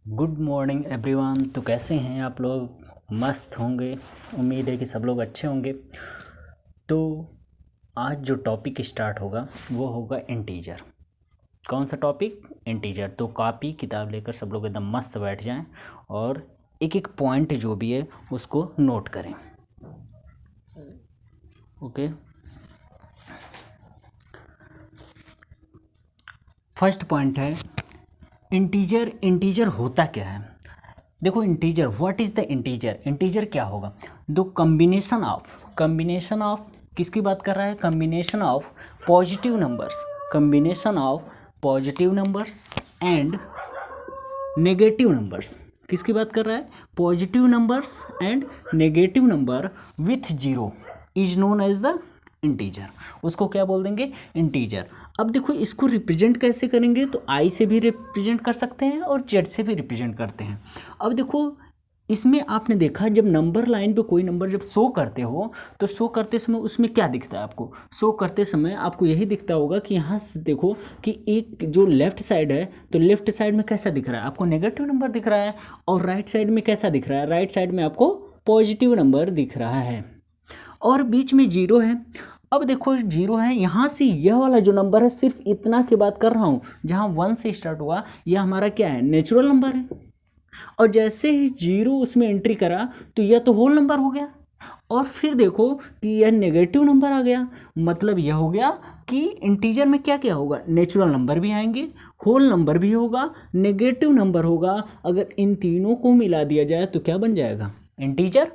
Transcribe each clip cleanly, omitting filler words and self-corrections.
Good morning everyone. तो कैसे हैं आप लोग? मस्त होंगे। उम्मीद है कि सब लोग अच्छे होंगे। तो आज जो टॉपिक स्टार्ट होगा वो होगा इंटीजर। कौन सा टॉपिक? इंटीजर। तो कॉपी किताब लेकर सब लोग एकदम मस्त बैठ जाएं और एक एक पॉइंट जो भी है उसको नोट करें। ओके, फर्स्ट पॉइंट है इंटीजर। इंटीजर होता क्या है? देखो, integer, what is the integer? Integer क्या होगा? दो कम्बिनेशन ऑफ किसकी बात कर रहा है? Combination of positive numbers and negative numbers. किसकी बात कर रहा है? Positive numbers and negative number with zero is known as the integer. उसको क्या बोल देंगे? इंटीजर। अब देखो, इसको रिप्रेजेंट कैसे करेंगे? तो आई से भी रिप्रेजेंट कर सकते हैं और जेड से भी रिप्रेजेंट करते हैं। अब देखो, इसमें आपने देखा जब नंबर लाइन पे कोई नंबर जब शो करते हो तो शो करते समय उसमें क्या दिखता है आपको? शो करते समय आपको यही दिखता होगा कि यहाँ से देखो कि एक जो लेफ्ट साइड है तो लेफ्ट साइड में कैसा दिख रहा है आपको? नेगेटिव नंबर दिख रहा है। और राइट साइड में कैसा दिख रहा है? राइट साइड में आपको पॉजिटिव नंबर दिख रहा है और बीच में जीरो है। अब देखो, जीरो है, यहाँ से यह वाला जो नंबर है, सिर्फ इतना की बात कर रहा हूँ, जहाँ 1 से स्टार्ट हुआ, यह हमारा क्या है? नेचुरल नंबर है। और जैसे ही जीरो उसमें एंट्री करा तो यह तो होल नंबर हो गया। और फिर देखो कि यह नेगेटिव नंबर आ गया। मतलब यह हो गया कि इंटीजर में क्या क्या होगा? नेचुरल नंबर भी आएंगे, होल नंबर भी होगा, नेगेटिव नंबर होगा। अगर इन तीनों को मिला दिया जाए तो क्या बन जाएगा? इंटीजर।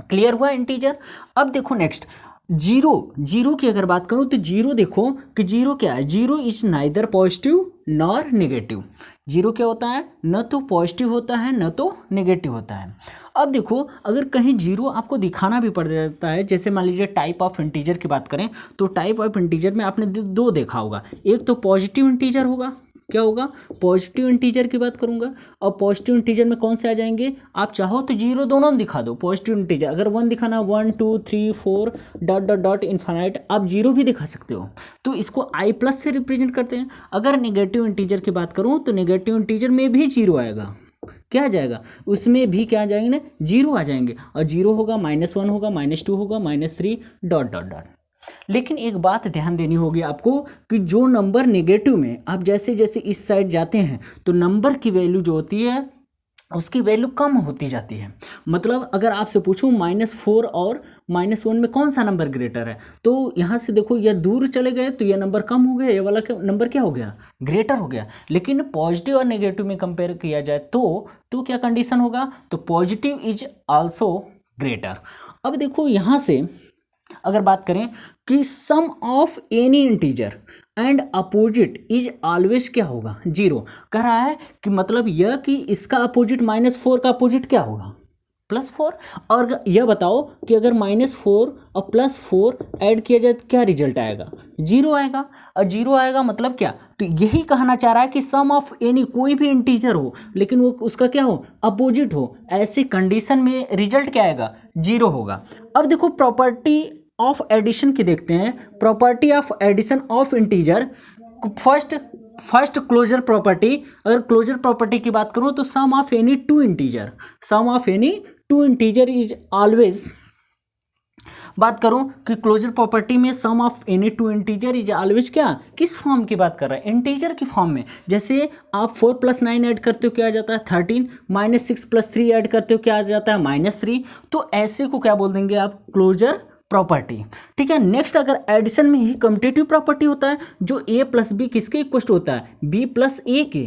क्लियर हुआ इंटीजर? अब देखो नेक्स्ट, जीरो की अगर बात करूं तो जीरो देखो कि जीरो क्या है? Zero is neither positive nor negative. Zero क्या होता है? न तो पॉजिटिव होता है न तो नेगेटिव होता है। अब देखो, अगर कहीं जीरो आपको दिखाना भी पड़ जाता है, जैसे मान लीजिए टाइप ऑफ इंटीजर की बात करें तो टाइप ऑफ इंटीजर में आपने दो देखा होगा। एक तो पॉजिटिव इंटीजर होगा। क्या होगा? पॉजिटिव इंटीजर की बात करूंगा। और पॉजिटिव इंटीजर में कौन से आ जाएंगे? आप चाहो तो जीरो दोनों दिखा दो। पॉजिटिव इंटीजर अगर 1 दिखाना, 1 2 3 4 डॉट डॉट डॉट इन्फाइनाइट, आप जीरो भी दिखा सकते हो। तो इसको आई प्लस से रिप्रेजेंट करते हैं। अगर नेगेटिव इंटीजर की बात करूं तो नेगेटिव इंटीजर में भी जीरो आएगा। क्या आ जाएगा? उसमें भी क्या आ जाएंगे ना? जीरो आ जाएंगे। और जीरो होगा, -1 होगा, -2 होगा, -3 डॉट डॉट डॉट। लेकिन एक बात ध्यान देनी होगी आपको कि जो नंबर नेगेटिव में आप जैसे जैसे इस साइड जाते हैं तो नंबर की वैल्यू जो होती है उसकी वैल्यू कम होती जाती है। मतलब अगर आपसे पूछूं -4 और -1 में कौन सा नंबर ग्रेटर है, तो यहाँ से देखो यह दूर चले गए तो यह नंबर कम हो गया, ये वाला नंबर क्या हो गया? ग्रेटर हो गया। लेकिन पॉजिटिव और नेगेटिव में कंपेयर किया जाए तो क्या कंडीशन होगा? तो पॉजिटिव इज आल्सो ग्रेटर। अब देखो, यहाँ से अगर बात करें कि sum of any integer and opposite is always क्या होगा? जीरो। कह रहा है कि मतलब यह कि इसका अपोजिट -4 का अपोजिट क्या होगा? +4। और यह बताओ कि अगर -4 और +4 ऐड किया जाए तो क्या रिजल्ट आएगा? जीरो आएगा। और जीरो आएगा मतलब क्या? तो यही कहना चाह रहा है कि सम ऑफ एनी, कोई भी इंटीजर हो लेकिन वो उसका क्या हो? अपोजिट हो। ऐसी कंडीशन में रिजल्ट क्या आएगा? जीरो होगा। अब देखो, प्रॉपर्टी ऑफ एडिशन की देखते हैं। Property of addition of integer, first closure property. अगर क्लोजर प्रॉपर्टी की बात करूं तो sum of any two integer is always. बात करूं कि क्लोजर प्रॉपर्टी में sum of any two integer is always क्या? किस फॉर्म की बात कर रहा है? इंटीजर की फॉर्म में। जैसे आप 4 + 9 ऐड करते हो क्या आ जाता है? 13। -6 + 3 ऐड करते हो क्या आ जाता है? -3। तो ऐसे को क्या बोल देंगे आप? Closure property. ठीक है। नेक्स्ट, अगर एडिशन में ही कम्यूटेटिव प्रॉपर्टी होता है, जो a + b किसके इक्वल होता है? b + a के।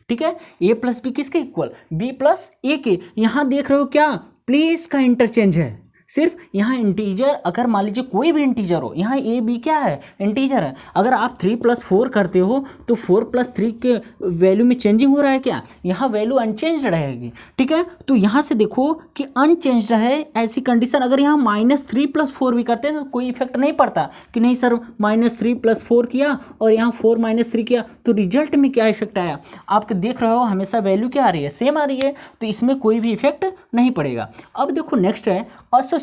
ठीक है। a + b किसके इक्वल? b + a के। यहाँ देख रहे हो क्या? प्लेस का इंटरचेंज है। सिर्फ यहाँ इंटीजर, अगर मान लीजिए कोई भी इंटीजर हो, यहाँ ए बी क्या है? इंटीजर है। अगर आप 3 + 4 करते हो तो 4 + 3 के वैल्यू में चेंजिंग हो रहा है क्या? यहाँ वैल्यू अनचेंज्ड रहेगी। ठीक है। तो यहाँ से देखो कि अनचेंज्ड रहे, ऐसी कंडीशन। अगर यहाँ -3 + 4 भी करते हैं तो कोई इफेक्ट नहीं पड़ता कि नहीं सर -3 + 4 किया और यहाँ 4 - 3 किया तो रिजल्ट में क्या इफेक्ट आया? आप देख रहे हो हमेशा वैल्यू क्या आ रही है? सेम आ रही है। तो इसमें कोई भी इफेक्ट नहीं पड़ेगा। अब देखो नेक्स्ट है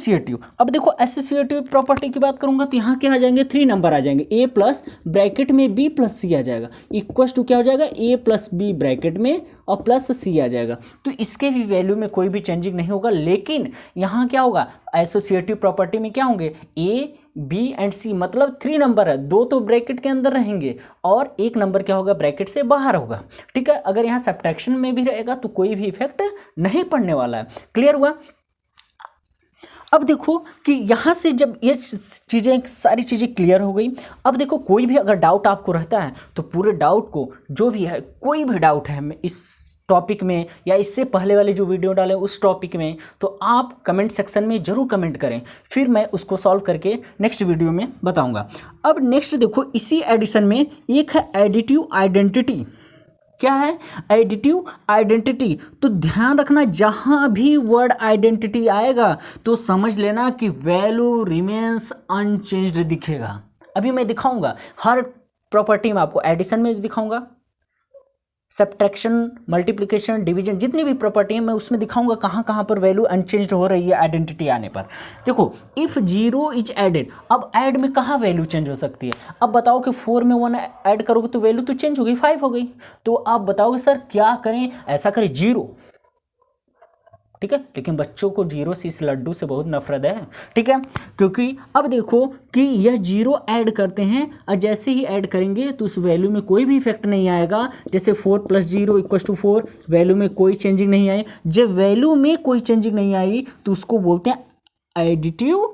एसोसिएटिव, अब देखो एसोसिएटिव प्रॉपर्टी की बात करूंगा तो यहाँ क्या आ जाएंगे, 3 नंबर आ जाएंगे, ए प्लस ब्रैकेट में बी प्लस सी आ जाएगा, इक्वल्स टू क्या हो जाएगा, ए प्लस बी ब्रैकेट में और प्लस सी आ जाएगा। तो इसके भी वैल्यू में कोई भी चेंजिंग नहीं होगा, लेकिन यहाँ क्या होगा, एसोसिएटिव प्रॉपर्टी में क्या होंगे, ए बी एंड सी, मतलब 3 नंबर है, 2 तो ब्रैकेट के अंदर रहेंगे और 1 नंबर क्या होगा, ब्रैकेट से बाहर होगा। ठीक है, अगर यहाँ सब्ट्रैक्शन में भी रहेगा तो कोई भी इफेक्ट नहीं पड़ने वाला है। क्लियर हुआ। अब देखो कि यहाँ से जब ये चीज़ें सारी चीज़ें क्लियर हो गई, अब देखो कोई भी अगर डाउट आपको रहता है तो पूरे डाउट को, जो भी है कोई भी डाउट है इस टॉपिक में या इससे पहले वाले जो वीडियो डाले उस टॉपिक में, तो आप कमेंट सेक्शन में ज़रूर कमेंट करें, फिर मैं उसको सॉल्व करके नेक्स्ट वीडियो में बताऊंगा। अब नेक्स्ट देखो, इसी एडिशन में एक है एडिटिव आइडेंटिटी। क्या है, एडिटिव आइडेंटिटी। तो ध्यान रखना, जहाँ भी वर्ड आइडेंटिटी आएगा तो समझ लेना कि वैल्यू रिमेन्स अनचेंज्ड दिखेगा। अभी मैं दिखाऊंगा हर प्रॉपर्टी में, आपको एडिशन में दिखाऊंगा, सब्ट्रैक्शन, मल्टीप्लिकेशन, डिवीजन, जितनी भी प्रॉपर्टी है मैं उसमें दिखाऊंगा कहाँ कहाँ पर वैल्यू अनचेंज्ड हो रही है आइडेंटिटी आने पर। देखो, इफ़ 0 इज एडेड, अब ऐड में कहाँ वैल्यू चेंज हो सकती है। अब बताओ कि 4 में 1 ऐड करोगे तो वैल्यू तो चेंज हो गई, 5 हो गई। तो आप बताओगे सर क्या करें, ऐसा करें 0, ठीक है, लेकिन बच्चों को 0 से, इस लड्डू से बहुत नफरत है। ठीक है, क्योंकि अब देखो कि यह 0 ऐड करते हैं और जैसे ही ऐड करेंगे तो उस वैल्यू में कोई भी इफेक्ट नहीं आएगा। जैसे 4 + 0 = 4, वैल्यू में कोई चेंजिंग नहीं आई। जब वैल्यू में कोई चेंजिंग नहीं आई तो उसको बोलते हैं एडिटिव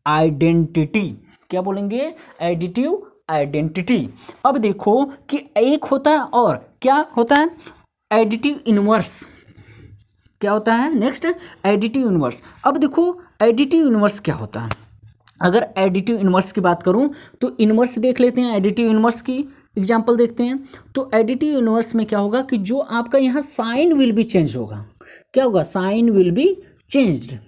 आइडेंटिटी। क्या बोलेंगे, एडिटिव आइडेंटिटी। अब देखो कि एक होता है और क्या होता है, एडिटिव इनवर्स। क्या होता है, नेक्स्ट एडिटिव इनवर्स। अब देखो एडिटिव इनवर्स क्या होता है। अगर एडिटिव इनवर्स की बात करूं तो इनवर्स देख लेते हैं, एडिटिव इनवर्स की एग्जांपल देखते हैं। तो एडिटिव इनवर्स में क्या होगा कि जो आपका यहाँ साइन विल बी चेंज होगा। क्या होगा, साइन विल बी चेंज्ड।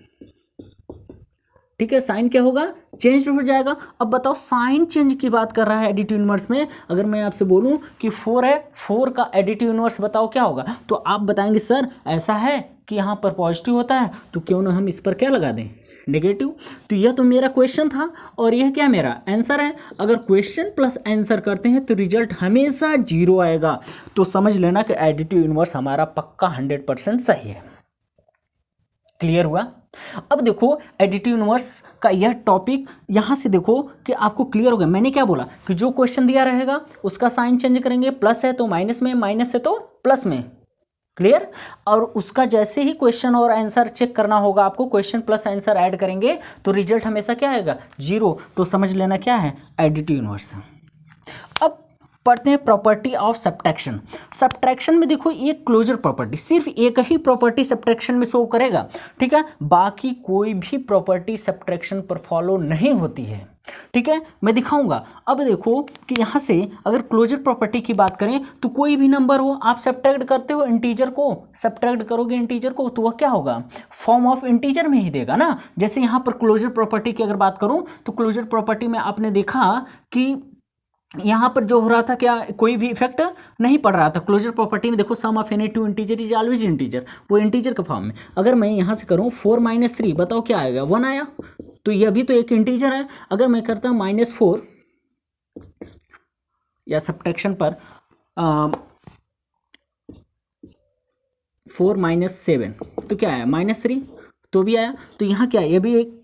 ठीक है, साइन क्या होगा, चेंज हो जाएगा। अब बताओ, साइन चेंज की बात कर रहा है एडिटिव इनवर्स में। अगर मैं आपसे बोलूं कि 4 है, 4 का एडिटिव इनवर्स बताओ क्या होगा, तो आप बताएंगे सर ऐसा है कि यहाँ पर पॉजिटिव होता है, तो क्यों ना हम इस पर क्या लगा दें, नेगेटिव। तो यह तो मेरा क्वेश्चन था और यह क्या मेरा आंसर है। अगर क्वेश्चन प्लस आंसर करते हैं तो रिजल्ट हमेशा 0 आएगा। तो समझ लेना कि एडिटिव इनवर्स हमारा पक्का 100% सही है। क्लियर हुआ। अब देखो एडिटिव इनवर्स का यह टॉपिक यहाँ से देखो कि आपको क्लियर हो गया। मैंने क्या बोला कि जो क्वेश्चन दिया रहेगा उसका साइन चेंज करेंगे, प्लस है तो माइनस में, माइनस है तो प्लस में। क्लियर। और उसका जैसे ही क्वेश्चन और आंसर चेक करना होगा आपको, क्वेश्चन प्लस आंसर ऐड करेंगे तो रिजल्ट हमेशा क्या आएगा, 0। तो समझ लेना क्या है, एडिटिव इनवर्स। अब पढ़ते हैं प्रॉपर्टी ऑफ सब्ट्रैक्शन। सब्ट्रैक्शन में देखो ये क्लोजर प्रॉपर्टी, सिर्फ एक ही प्रॉपर्टी सब्ट्रैक्शन में शो करेगा। ठीक है, बाकी कोई भी प्रॉपर्टी सब्ट्रैक्शन पर फॉलो नहीं होती है। ठीक है, मैं दिखाऊंगा। अब देखो कि यहाँ से अगर क्लोजर प्रॉपर्टी की बात करें तो कोई भी नंबर हो, आप सब्ट्रैक्ट करते हो इंटीजर को, सब्ट्रैक्ट करोगे इंटीजर को तो वह क्या होगा, फॉर्म ऑफ इंटीजर में ही देगा ना। जैसे यहाँ पर क्लोजर प्रॉपर्टी की अगर बात करूँ तो क्लोजर प्रॉपर्टी में आपने देखा कि यहाँ पर जो हो रहा था, क्या कोई भी इफेक्ट नहीं पड़ रहा था। क्लोजर प्रॉपर्टी में देखो sum of any two integer is always integer, वो इंटीजर के फॉर्म में। अगर मैं यहाँ से करूँ 4 - 3, बताओ क्या आएगा, 1 आया। तो ये भी तो एक इंटीजर है। अगर मैं करता हूँ -4 या सब्ट्रैक्शन पर 4 - 7 तो क्या आया, -3 तो भी आया। तो यहाँ क्या है, ये भी एक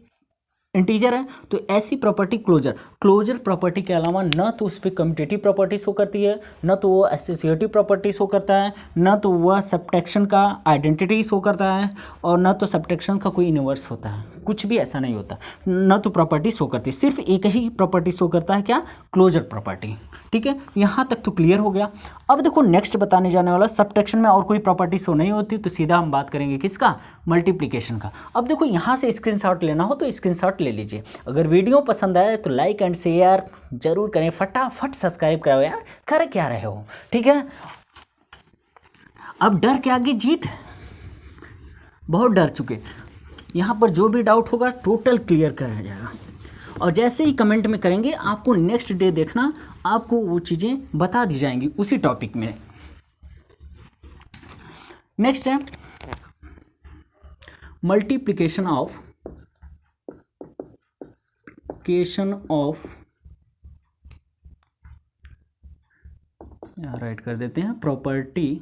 इंटीजर है। तो ऐसी प्रॉपर्टी क्लोजर प्रॉपर्टी के अलावा न तो उस पर कम्यूटेटिव प्रॉपर्टी शो करती है, न तो वो एसोसिएटिव प्रॉपर्टी शो करता है, न तो वह सब्ट्रैक्शन का आइडेंटिटी शो करता है, और न तो सब्ट्रैक्शन का कोई इनवर्स होता है। कुछ भी ऐसा नहीं होता, न तो प्रॉपर्टी शो करती है। सिर्फ एक ही प्रॉपर्टी शो करता है, क्या, क्लोजर प्रॉपर्टी। ठीक है, यहाँ तक तो क्लियर हो गया। अब देखो नेक्स्ट बताने जाने वाला, सब्ट्रैक्शन में और कोई प्रॉपर्टी शो नहीं होती, तो सीधा हम बात करेंगे किसका, मल्टीप्लिकेशन का। अब देखो यहाँ से स्क्रीनशॉट लेना हो तो स्क्रीनशॉट ले लीजिए। अगर वीडियो पसंद आए तो लाइक एंड शेयर जरूर करें, फटाफट सब्सक्राइब कराओ यार, कर क्या रहे हो। ठीक है, अब डर के आगे जीत है, बहुत डर चुके। यहाँ पर जो भी डाउट होगा टोटल क्लियर कराया जाएगा, और जैसे ही कमेंट में करेंगे आपको नेक्स्ट डे देखना, आपको वो चीज़ें बता दी जाएंगी उसी टॉपिक में। नेक्स्ट है मल्टीप्लिकेशन ऑफ ऑफ, यहाँ राइट कर देते हैं, प्रॉपर्टी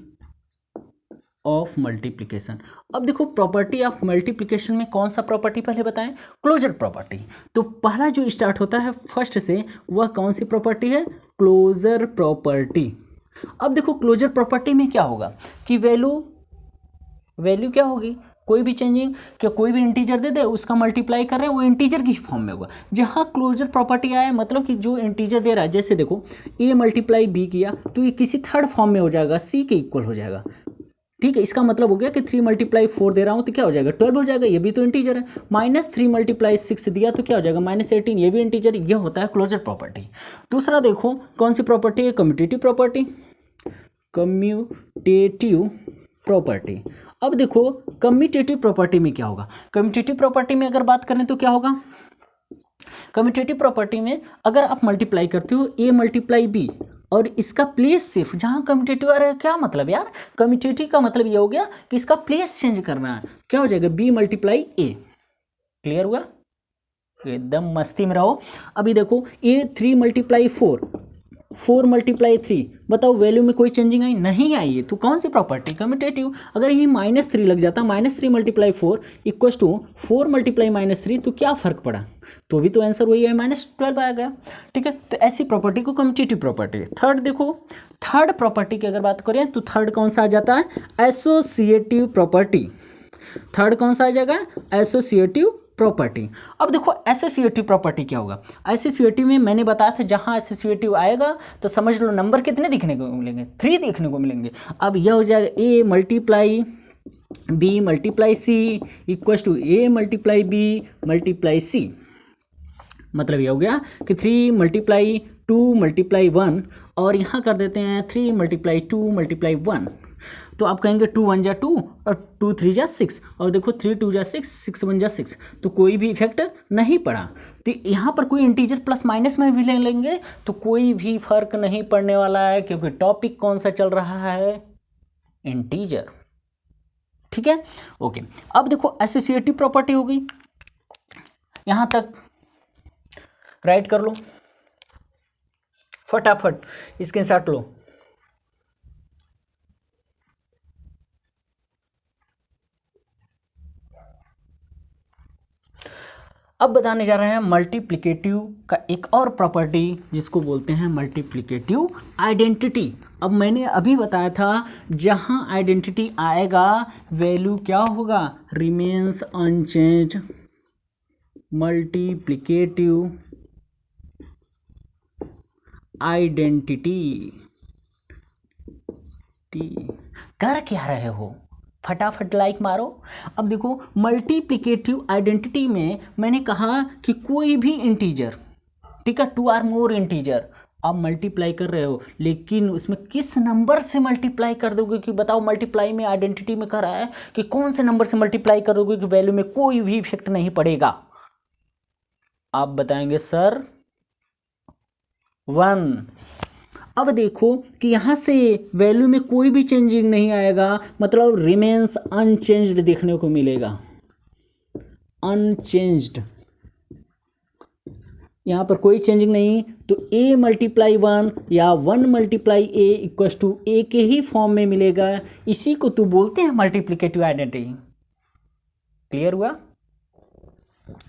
ऑफ मल्टीप्लिकेशन। अब देखो प्रॉपर्टी ऑफ मल्टीप्लिकेशन में कौन सा प्रॉपर्टी पहले बताएं, क्लोजर प्रॉपर्टी। तो पहला जो स्टार्ट होता है फर्स्ट से वह कौन सी प्रॉपर्टी है, क्लोजर प्रॉपर्टी। अब देखो क्लोजर प्रॉपर्टी में क्या होगा कि वैल्यू क्या होगी, कोई भी चेंजिंग, क्या कोई भी इंटीजर दे दे उसका मल्टीप्लाई कर रहे हैं वो इंटीजर की फॉर्म में होगा। जहाँ क्लोजर प्रॉपर्टी आया मतलब कि जो इंटीजर दे रहा है, जैसे देखो a मल्टीप्लाई b किया तो ये किसी थर्ड फॉर्म में हो जाएगा, c के इक्वल हो जाएगा। ठीक है, इसका मतलब हो गया कि 3 मल्टीप्लाई 4 दे रहा हूँ तो क्या हो जाएगा, 12 हो जाएगा, ये भी तो इंटीजर है। -3 मल्टीप्लाई 6 दिया तो क्या हो जाएगा, -18, ये भी इंटीजर। ये होता है क्लोजर प्रॉपर्टी। दूसरा देखो कौन सी प्रॉपर्टी है, कम्यूटेटिव प्रॉपर्टी। Commutative property. अब देखो कम्यूटेटिव प्रॉपर्टी में क्या होगा, कम्यूटेटिव प्रॉपर्टी में अगर बात करें तो क्या होगा, कम्यूटेटिव प्रॉपर्टी में अगर आप मल्टीप्लाई करते हो a मल्टीप्लाई b और इसका प्लेस सिर्फ जहाँ कम्यूटेटिव आ रहा है, क्या मतलब यार, कम्यूटेटिव का मतलब ये हो गया कि इसका प्लेस चेंज करना है, क्या हो जाएगा b मल्टीप्लाई a। क्लियर हुआ, एकदम मस्ती में रहो। अभी देखो a 3 मल्टीप्लाई 4 मल्टीप्लाई 3, बताओ वैल्यू में कोई चेंजिंग आई, नहीं आई है, तो कौन सी प्रॉपर्टी, कम्यूटेटिव। अगर ये -3 लग जाता, -3 मल्टीप्लाई 4 इक्वस टू 4 मल्टीप्लाई -3, तो क्या फ़र्क पड़ा, तो भी तो आंसर वही है, -12 आ गया। ठीक है, तो ऐसी प्रॉपर्टी को कम्यूटेटिव प्रॉपर्टी। थर्ड देखो, थर्ड प्रॉपर्टी की अगर बात करें तो थर्ड कौन सा आ जाता है, एसोसिएटिव प्रॉपर्टी। थर्ड कौन सा आ जाएगा, एसोसिएटिव प्रॉपर्टी। अब देखो एसोसिएटिव प्रॉपर्टी क्या होगा, एसोसिएटिव में मैंने बताया था जहां एसोसिएटिव आएगा तो समझ लो नंबर कितने दिखने को मिलेंगे, 3 देखने को मिलेंगे। अब यह हो जाएगा a multiply b multiply c equals to a multiply b multiply c। मतलब ये हो गया कि 3 मल्टीप्लाई 2 मल्टीप्लाई 1 और यहाँ कर देते हैं 3 मल्टीप्लाई 2 मल्टीप्लाई 1। तो आप कहेंगे 2 1 जा 2 और 2 3 जा 6 और देखो 3 2 जा 6 6 1 जा 6, तो कोई भी इफेक्ट नहीं पड़ा। तो यहाँ पर कोई इंटीजर प्लस माइनस में भी ले लेंगे तो कोई भी फर्क नहीं पड़ने वाला है, क्योंकि टॉपिक कौन सा चल रहा है, इंटीजर। ठीक है, ओके। अब देखो एसोसिएटिव प्रॉपर्टी हो गई, यहाँ तक राइट कर लो, फटाफट स्क्रीनशॉट लो। अब बताने जा रहे हैं मल्टीप्लिकेटिव का एक और प्रॉपर्टी जिसको बोलते हैं मल्टीप्लिकेटिव आइडेंटिटी। अब मैंने अभी बताया था जहां आइडेंटिटी आएगा वैल्यू क्या होगा, रिमेन्स अनचेंज्ड। मल्टीप्लिकेटिव आइडेंटिटी कर क्या रहे हो, फटाफट लाइक मारो। अब देखो मल्टीप्लिकेटिव आइडेंटिटी में मैंने कहा कि कोई भी इंटीजर, ठीक है, 2 और मोर इंटीजर आप मल्टीप्लाई कर रहे हो, लेकिन उसमें किस नंबर से मल्टीप्लाई कर दोगे, कि बताओ मल्टीप्लाई में आइडेंटिटी में कह रहा है कि कौन से नंबर से मल्टीप्लाई करोगे कि वैल्यू में कोई भी इफेक्ट नहीं पड़ेगा। आप बताएंगे सर 1। अब देखो कि यहाँ से वैल्यू में कोई भी चेंजिंग नहीं आएगा, मतलब रिमेन्स अनचेंज्ड देखने को मिलेगा, अनचेंज्ड, यहाँ पर कोई चेंजिंग नहीं। तो a मल्टीप्लाई 1 या 1 multiply a equals to a के ही फॉर्म में मिलेगा, इसी को तो बोलते हैं मल्टीप्लिकेटिव आइडेंटिटी। क्लियर हुआ।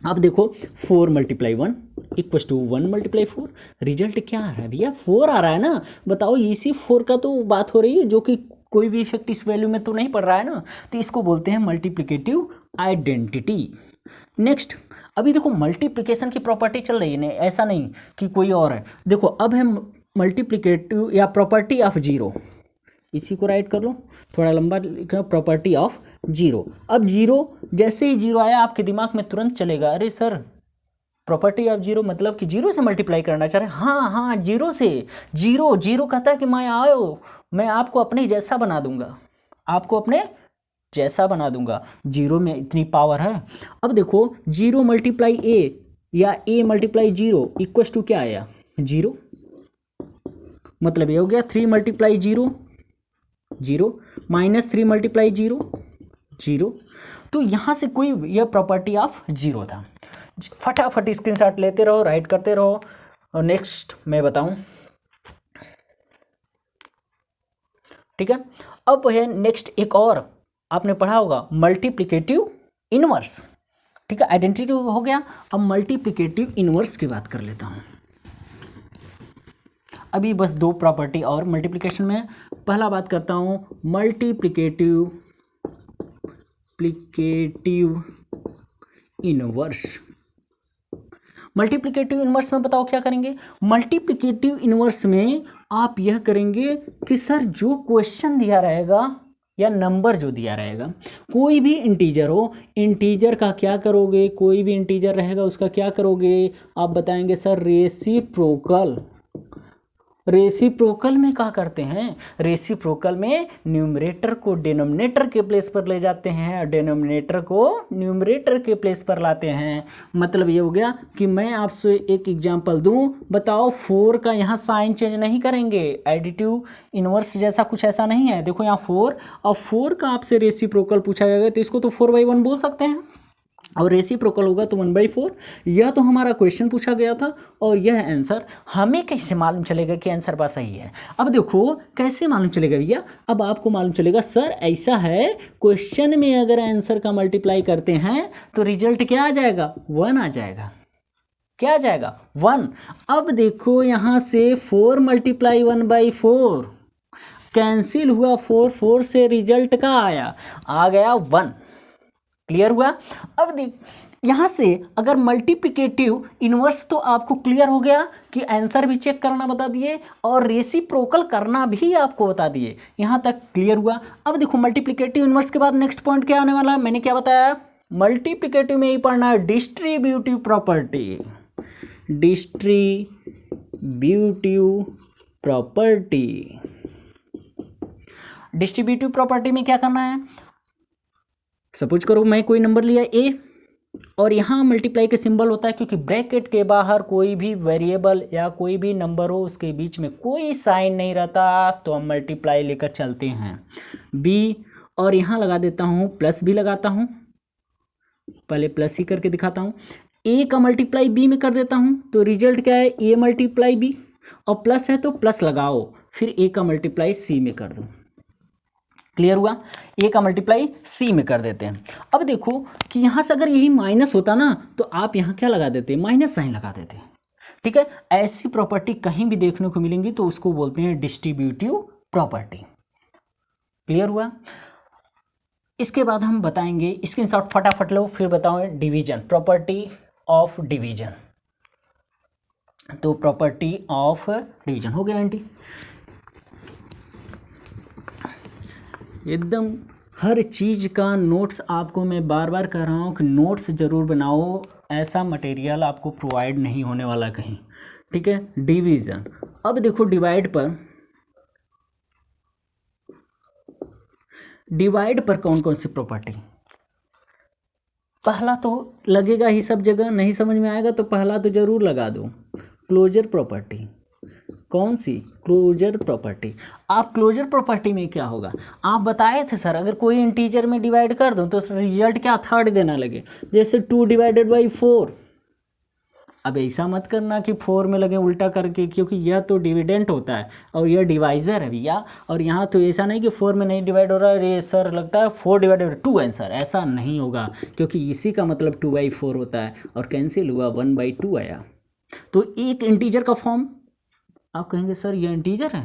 अब देखो 4 multiply 1 equals to 1 multiply 4, result क्या आ रहा है भैया, 4 आ रहा है ना। बताओ इसी 4 का तो बात हो रही है, जो कि कोई भी इफेक्ट इस वैल्यू में तो नहीं पड़ रहा है ना, तो इसको बोलते हैं मल्टीप्लिकेटिव आइडेंटिटी। नेक्स्ट, अभी देखो मल्टीप्लिकेशन की प्रॉपर्टी चल रही है, नहीं ऐसा नहीं कि कोई और है। देखो अब है मल्टीप्लिकेटिव या प्रॉपर्टी ऑफ जीरो, इसी को राइट कर लो, थोड़ा लंबा लिखना, प्रॉपर्टी ऑफ जीरो। अब जीरो, जैसे ही जीरो आया आपके दिमाग में तुरंत चलेगा, अरे सर प्रॉपर्टी ऑफ जीरो मतलब कि जीरो से मल्टीप्लाई करना चाह रहे हैं। हाँ हाँ, जीरो से। जीरो कहता है कि मैं आयो, मैं आपको अपने जैसा बना दूंगा, आपको अपने जैसा बना दूंगा, जीरो में इतनी पावर है। अब देखो 0 मल्टीप्लाई a या a मल्टीप्लाई 0 इक्वस टू क्या आया, 0। मतलब ये हो गया 3 मल्टीप्लाई 0 0 माइनस 3 मल्टीप्लाई 0 0। तो यहाँ से कोई यह प्रॉपर्टी ऑफ जीरो था। फटाफट स्क्रीनशॉट लेते रहो, राइट करते रहो। और नेक्स्ट मैं बताऊं, ठीक है। अब है नेक्स्ट एक और आपने पढ़ा होगा मल्टीप्लिकेटिव इनवर्स, ठीक है। आइडेंटिटी हो गया, अब मल्टीप्लिकेटिव इनवर्स की बात कर लेता हूँ। अभी बस दो प्रॉपर्टी और मल्टीप्लिकेशन में। पहला बात करता हूँ मल्टीप्लिकेटिव इनवर्स। मल्टीप्लिकेटिव इनवर्स में बताओ क्या करेंगे। मल्टीप्लिकेटिव इनवर्स में आप यह करेंगे कि सर जो क्वेश्चन दिया रहेगा या नंबर जो दिया रहेगा, कोई भी इंटीजर हो, इंटीजर का क्या करोगे, कोई भी इंटीजर रहेगा उसका क्या करोगे, आप बताएंगे सर रेसिप्रोकल। रेसिप्रोकल में क्या करते हैं, रेसिप्रोकल में न्यूमरेटर को डिनोमिनेटर के प्लेस पर ले जाते हैं, डिनोमिनेटर को न्यूमरेटर के प्लेस पर लाते हैं। मतलब ये हो गया कि मैं आपसे एक एग्जांपल दूं, बताओ 4 का यहाँ साइन चेंज नहीं करेंगे, एडिटिव इनवर्स जैसा कुछ ऐसा नहीं है। देखो यहाँ 4, और 4 का आपसे रेसिप्रोकल पूछा जाएगा तो इसको तो 4/1 बोल सकते हैं, और रेसिप्रोकल होगा तो 1/4। यह तो हमारा क्वेश्चन पूछा गया था, और यह आंसर हमें कैसे मालूम चलेगा कि आंसर बात सही है। अब देखो कैसे मालूम चलेगा भैया, अब आपको मालूम चलेगा सर ऐसा है, क्वेश्चन में अगर आंसर का मल्टीप्लाई करते हैं तो रिजल्ट क्या आ जाएगा, 1 आ जाएगा। क्या आ जाएगा, 1। अब देखो यहाँ से 4 × 1/4 कैंसिल हुआ, 4 से रिजल्ट का आया, आ गया 1। क्लियर हुआ। अब देख यहाँ से अगर मल्टीप्लिकेटिव इनवर्स तो आपको क्लियर हो गया कि आंसर भी चेक करना बता दिए और रेसिप्रोकल करना भी आपको बता दिए, यहाँ तक क्लियर हुआ। अब देखो मल्टीप्लिकेटिव इनवर्स के बाद नेक्स्ट पॉइंट क्या आने वाला है, मैंने क्या बताया, मल्टीप्लिकेटिव में ही पढ़ना है डिस्ट्रीब्यूटिव प्रॉपर्टी। डिस्ट्रीब्यूटिव प्रॉपर्टी में क्या करना है, सपोज करो मैं कोई नंबर लिया a, और यहाँ मल्टीप्लाई के सिंबल होता है, क्योंकि ब्रैकेट के बाहर कोई भी वेरिएबल या कोई भी नंबर हो उसके बीच में कोई साइन नहीं रहता, तो हम मल्टीप्लाई लेकर चलते हैं b, और यहाँ लगा देता हूँ प्लस भी लगाता हूँ, पहले प्लस ही करके दिखाता हूँ। a का मल्टीप्लाई b में कर देता हूँ तो रिजल्ट क्या है, a × b, और प्लस है तो प्लस लगाओ, फिर a का मल्टीप्लाई c में कर दो। क्लियर हुआ, a का मल्टीप्लाई c में कर देते हैं। अब देखो कि यहाँ से अगर यही माइनस होता ना तो आप यहाँ क्या लगा देते, माइनस साइन लगा देते। ठीक है, ऐसी प्रॉपर्टी कहीं भी देखने को मिलेंगी तो उसको बोलते हैं डिस्ट्रीब्यूटिव प्रॉपर्टी। क्लियर हुआ। इसके बाद हम बताएंगे, स्क्रीनशॉट फटाफट लो, फिर बताओ डिवीजन, प्रॉपर्टी ऑफ डिवीजन। तो प्रॉपर्टी ऑफ डिवीजन हो गया आंटी, एकदम हर चीज़ का नोट्स आपको मैं बार बार कह रहा हूँ कि नोट्स ज़रूर बनाओ, ऐसा मटेरियल आपको प्रोवाइड नहीं होने वाला कहीं। ठीक है, डिवीज़न। अब देखो डिवाइड पर कौन कौन सी प्रॉपर्टी, पहला तो लगेगा ही सब जगह, नहीं समझ में आएगा तो पहला तो ज़रूर लगा दो, क्लोजर प्रॉपर्टी। कौन सी, क्लोजर प्रॉपर्टी। आप क्लोजर प्रॉपर्टी में क्या होगा, आप बताए थे सर अगर कोई इंटीजर में डिवाइड कर दूं तो रिजल्ट क्या थर्ड देना लगे, जैसे 2/4। अब ऐसा मत करना कि 4 में लगे उल्टा करके, क्योंकि यह तो डिविडेंट होता है और यह डिवाइज़र है भैया, और यहाँ तो ऐसा नहीं कि 4 में नहीं डिवाइड हो रहा है, ये सर लगता है 4/2 आंसर, ऐसा नहीं होगा, क्योंकि इसी का मतलब 2/4 होता है, और कैंसिल हुआ 1/2 आया। तो एक इंटीजर का फॉर्म, आप कहेंगे सर ये इंटीजर है,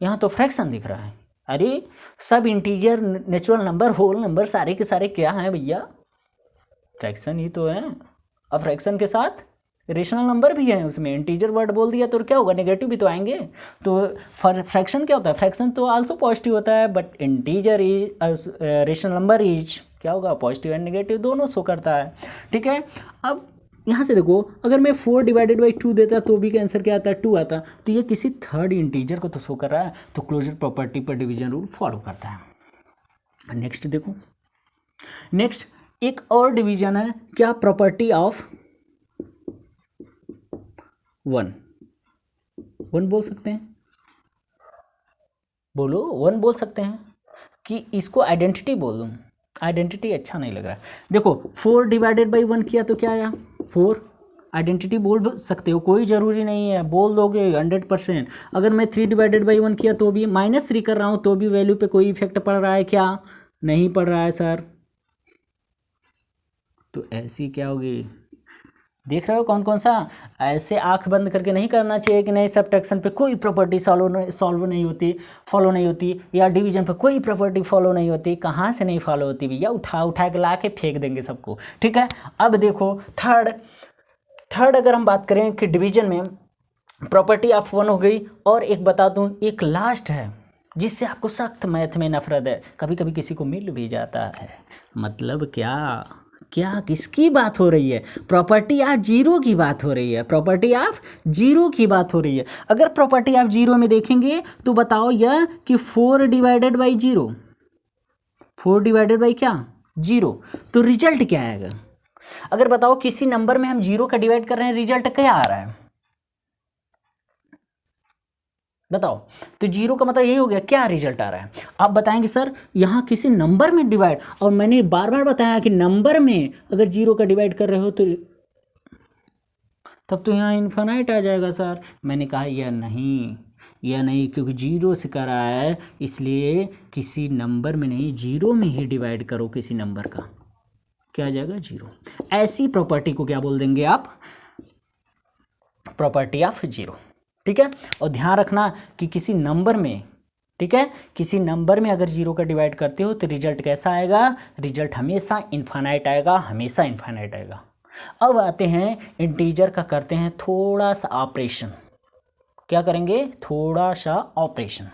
यहाँ तो फ्रैक्शन दिख रहा है। अरे सब integer, natural number, whole number, सारे के सारे क्या हैं भैया, फ्रैक्शन ही तो है। अब फ्रैक्शन के साथ रेशनल नंबर भी है, उसमें इंटीजर वर्ड बोल दिया तो क्या होगा, नेगेटिव भी तो आएंगे। तो फ्रैक्शन क्या होता है, फ्रैक्शन तो आल्सो पॉजिटिव होता है, but integer is rational number is क्या होगा, पॉजिटिव एंड नेगेटिव दोनों शो करता है। ठीक है, अब यहाँ से देखो अगर मैं 4/2 देता तो भी आंसर क्या आता है, 2 आता, तो ये किसी थर्ड इंटीजर को तो शो कर रहा है, तो क्लोजर प्रॉपर्टी पर डिवीजन रूल फॉलो करता है। नेक्स्ट देखो, नेक्स्ट एक और डिवीजन है क्या, प्रॉपर्टी ऑफ 1 बोल सकते हैं, बोलो 1 बोल सकते हैं कि इसको आइडेंटिटी बोल दूँ, आइडेंटिटी अच्छा नहीं लग रहा है। देखो 4 डिवाइडेड बाई 1 किया तो क्या आया 4। आइडेंटिटी बोल सकते हो, कोई ज़रूरी नहीं है, बोल दोगे 100%। अगर मैं 3 डिवाइडेड बाई 1 किया तो भी, -3 कर रहा हूँ तो भी वैल्यू पे कोई इफेक्ट पड़ रहा है क्या? नहीं पड़ रहा है सर। तो ऐसी क्या होगी, देख रहे हो कौन कौन सा? ऐसे आंख बंद करके नहीं करना चाहिए कि नहीं सब्ट्रैक्शन पे कोई प्रॉपर्टी सॉल्व नहीं होती, फॉलो नहीं होती, या डिवीजन पे कोई प्रॉपर्टी फॉलो नहीं होती। कहाँ से नहीं फॉलो होती भैया, उठा के ला के फेंक देंगे सबको। ठीक है, अब देखो थर्ड अगर हम बात करें कि डिवीजन में प्रॉपर्टी ऑफ 1 हो गई, और एक बता दूं, एक लास्ट है जिससे आपको सख्त मैथ में नफरत है, कभी कभी किसी को मिल भी जाता है। मतलब क्या क्या किसकी बात हो रही है? प्रॉपर्टी ऑफ जीरो की बात हो रही है, प्रॉपर्टी ऑफ जीरो की बात हो रही है। अगर प्रॉपर्टी ऑफ जीरो में देखेंगे तो बताओ यह कि 4 डिवाइडेड बाई 0, 4 डिवाइडेड बाई क्या 0, तो रिजल्ट क्या आएगा? अगर बताओ किसी नंबर में हम 0 का डिवाइड कर रहे हैं, रिजल्ट क्या आ रहा है बताओ? तो 0 का मतलब यही हो गया, क्या रिजल्ट आ रहा है? आप बताएंगे सर यहाँ किसी नंबर में डिवाइड, और मैंने बार बार बताया कि नंबर में अगर 0 का डिवाइड कर रहे हो तो तब तो यहाँ इन्फिनाइट आ जाएगा सर। मैंने कहा यह नहीं, क्योंकि 0 से कर रहा है, इसलिए किसी नंबर में नहीं 0 में ही डिवाइड करो किसी नंबर का, क्या आ जाएगा 0। ऐसी प्रॉपर्टी को क्या बोल देंगे आप? Property of 0। ठीक है, और ध्यान रखना कि किसी नंबर में, ठीक है, किसी नंबर में अगर 0 का डिवाइड करते हो तो रिजल्ट कैसा आएगा? रिजल्ट हमेशा इन्फिनाइट आएगा, हमेशा इन्फिनाइट आएगा। अब आते हैं इंटीजर का, करते हैं थोड़ा सा ऑपरेशन। क्या करेंगे? थोड़ा सा ऑपरेशन।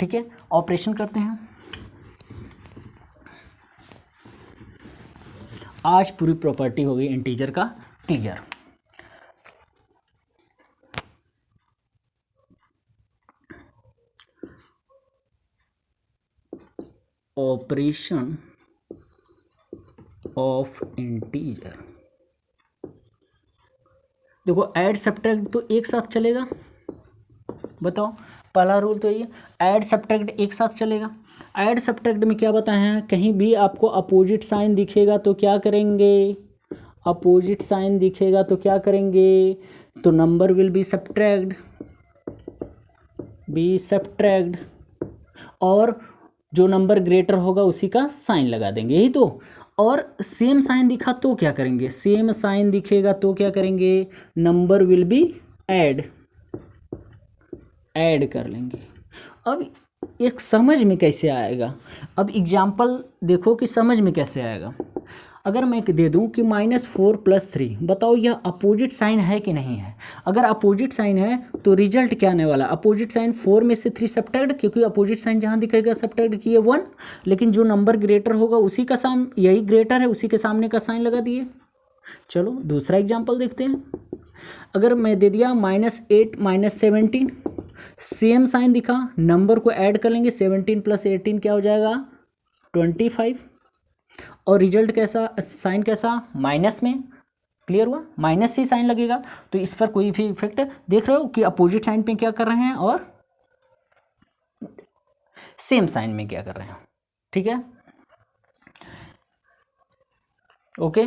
ठीक है, ऑपरेशन करते हैं। आज पूरी प्रॉपर्टी हो गई इंटीजर का क्लियर। ऑपरेशन ऑफ इंटीजर, देखो ऐड सब्ट्रैक्ट तो एक साथ चलेगा, बताओ पहला रूल तो ये, ऐड सब्ट्रैक्ट एक साथ चलेगा। ऐड सब्ट्रैक्ट में क्या बताए हैं, कहीं भी आपको अपोजिट साइन दिखेगा तो क्या करेंगे? अपोजिट साइन दिखेगा तो क्या करेंगे? तो नंबर विल बी सब्ट्रैक्ट, और जो नंबर ग्रेटर होगा उसी का साइन लगा देंगे, यही तो। और सेम साइन दिखा तो क्या करेंगे? सेम साइन दिखेगा तो क्या करेंगे? नंबर विल बी ऐड कर लेंगे। अब एक समझ में कैसे आएगा? अब एग्जाम्पल देखो कि समझ में कैसे आएगा। अगर मैं दे दूं कि -4 + 3, बताओ यह अपोजिट साइन है कि नहीं है? अगर अपोजिट साइन है तो रिजल्ट क्या आने वाला? अपोजिट साइन 4 में से 3 सब्ट्रैक्ट, क्योंकि अपोजिट साइन जहाँ दिखेगा सब्ट्रैक्ट किए 1, लेकिन जो नंबर ग्रेटर होगा उसी का साइन, यही ग्रेटर है उसी के सामने का साइन लगा दिए। चलो दूसरा एग्जाम्पल देखते हैं। अगर मैं दे दिया -8 - 17, सेम साइन दिखा, नंबर को ऐड कर लेंगे, 17 + 18 क्या हो जाएगा? 25, और रिजल्ट कैसा, साइन कैसा? माइनस में। क्लियर हुआ? माइनस ही साइन लगेगा, तो इस पर कोई भी इफेक्ट, देख रहे हो कि अपोजिट साइन पे क्या कर रहे हैं और सेम साइन में क्या कर रहे हैं। ठीक है, ओके।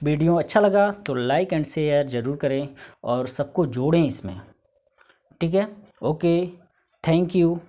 वीडियो अच्छा लगा तो लाइक एंड शेयर ज़रूर करें और सबको जोड़ें इसमें। ठीक है, ओके, थैंक यू।